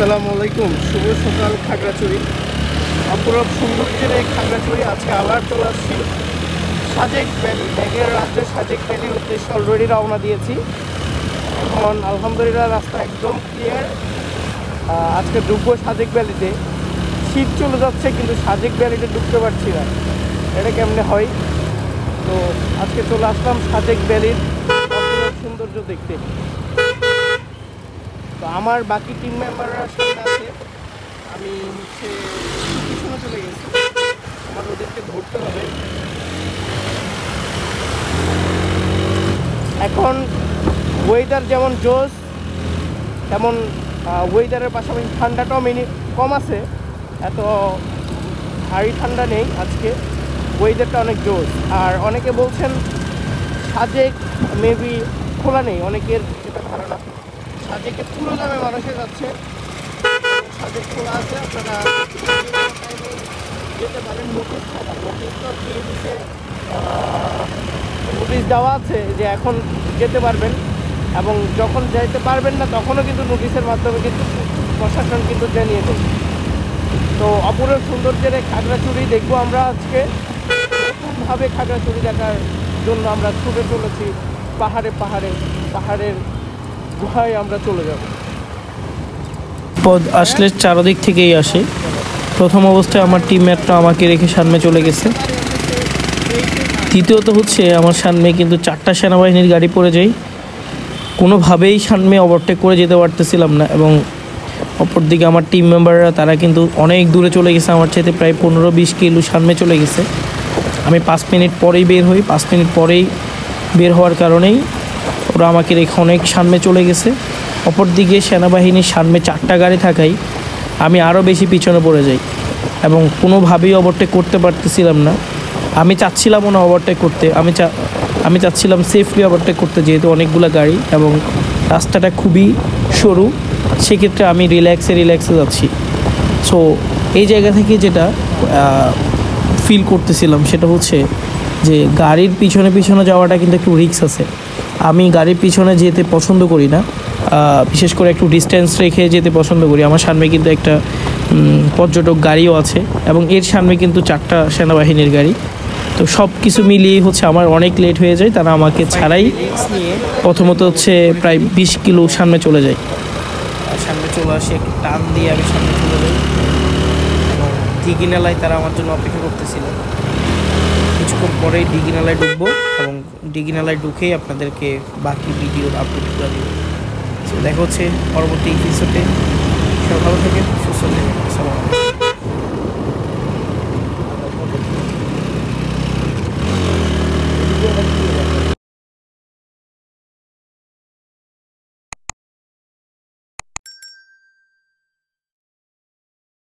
আসসালামু আলাইকুম। শুভ সকাল খাগড়াছড়ি। অপরূপ সৌন্দর্যের এই খাগড়াছড়ি আজকে আবার চলে আসছি সাজেক ভ্যালি। ব্যাগের রাজ্যে সাজেক ভ্যালির উদ্দেশ্যে অলরেডি রওনা দিয়েছি। এখন আলহামদুলিল্লাহ রাস্তা একদম ক্লিয়ার। আজকে ঢুকবো সাজেক ভ্যালিতে। শীত চলে যাচ্ছে কিন্তু সাজেক ভ্যালিতে ঢুকতে পারছি না, এটা কেমনে হয়। তো আজকে চলে আসলাম সাজেক ভ্যালির অপরূপ সৌন্দর্য দেখতে। তো আমার বাকি টিম মেম্বাররা সামনে আছে, আমি পিছনে চলে গেছি। আমার ওদেরকে ধরতে হবে। এখন ওয়েদার যেমন জোস, তেমন ওয়েদারের পাশাপাশি ঠান্ডাটাও কম আছে। এত ভারী ঠান্ডা নেই আজকে, ওয়েদারটা অনেক জোস। আর অনেকে বলছেন সাজেক মেবি খোলা নেই, অনেকের যেটা ধারণা সাজেকে পুরো দামে মানুষে যাচ্ছে। সাজেক খোলা আছে, আপনারা যেতে পারেন। নোটিশ দেওয়া আছে যে এখন যেতে পারবেন, এবং যখন যেতে পারবেন না তখনও কিন্তু নোটিশের মাধ্যমে কিন্তু প্রশাসন কিন্তু জানিয়ে দেবে। তো অপরূপ সৌন্দর্যের এই খাগড়াছড়ি দেখবো আমরা আজকে। নতুনভাবে খাগড়াছড়ি দেখার জন্য আমরা ছুটে চলেছি পাহাড়ের গুহায় আমরা চলে যাব। পদ আসলে চারদিক থেকেই আসে। প্রথম অবস্থায় আমার টিমমেটরা আমাকে রেখে সামনে চলে গেছে। দ্বিতীয়ত হচ্ছে আমার সামনে কিন্তু 4টা সেনাবাহিনীর গাড়ি পড়ে যায়, কোনোভাবেই সামনে ওভারটেক করে যেতে পারতেছিলাম না। এবং অপরদিকে আমার টিম মেম্বাররা তারা কিন্তু অনেক দূরে চলে গেছে, আমার চাইতে প্রায় 15-20 কিলো সামনে চলে গেছে। আমি 5 মিনিট পরেই বের হই। 5 মিনিট পরেই বের হওয়ার কারণেই ওরা আমাকে রেখে অনেক সামনে চলে গেছে। অপরদিকে সেনাবাহিনীর সামনে 4টা গাড়ি থাকায় আমি আরও বেশি পিছনে পড়ে যাই এবং কোনোভাবেই ওভারটেক করতে পারতেছিলাম না। আমি চাচ্ছিলামও না ওভারটেক করতে, আমি চাচ্ছিলাম সেফলি ওভারটেক করতে, যেহেতু অনেকগুলো গাড়ি এবং রাস্তাটা খুবই সরু। সেক্ষেত্রে আমি রিল্যাক্সে যাচ্ছি। সো এই জায়গা থেকে যেটা ফিল করতেছিলাম সেটা হচ্ছে যে গাড়ির পিছনে যাওয়াটা কিন্তু একটু রিস্ক আছে। আমি গাড়ির পিছনে যেতে পছন্দ করি না, বিশেষ করে একটু ডিস্টেন্স রেখে যেতে পছন্দ করি। আমার সামনে কিন্তু একটা পর্যটক গাড়িও আছে এবং এর সামনে কিন্তু 4টা সেনাবাহিনীর গাড়ি। তো সব কিছু মিলিয়ে হচ্ছে আমার অনেক লেট হয়ে যায়। তারা আমাকে ছাড়াই প্রথমত হচ্ছে প্রায় 20 কিলো সামনে চলে যায়। সামনে চলে আসি, একটু টান দিয়ে আমি সামনে চলে যাই এবং দিঘিনালায় তারা আমার জন্য অপেক্ষা করতেছিল। কিছুক্ষণ পরেই দিঘিনালায় ঢুকবো এবং দিঘিনালায় ঢুকেই আপনাদেরকে বাকি ভিডিও আপলোড করে দেবো। তো দেখা হচ্ছে পরবর্তী এপিসোডে। সব ভালো থাকেন, সুস্থ থাকেন। আসসালামু আলাইকুম।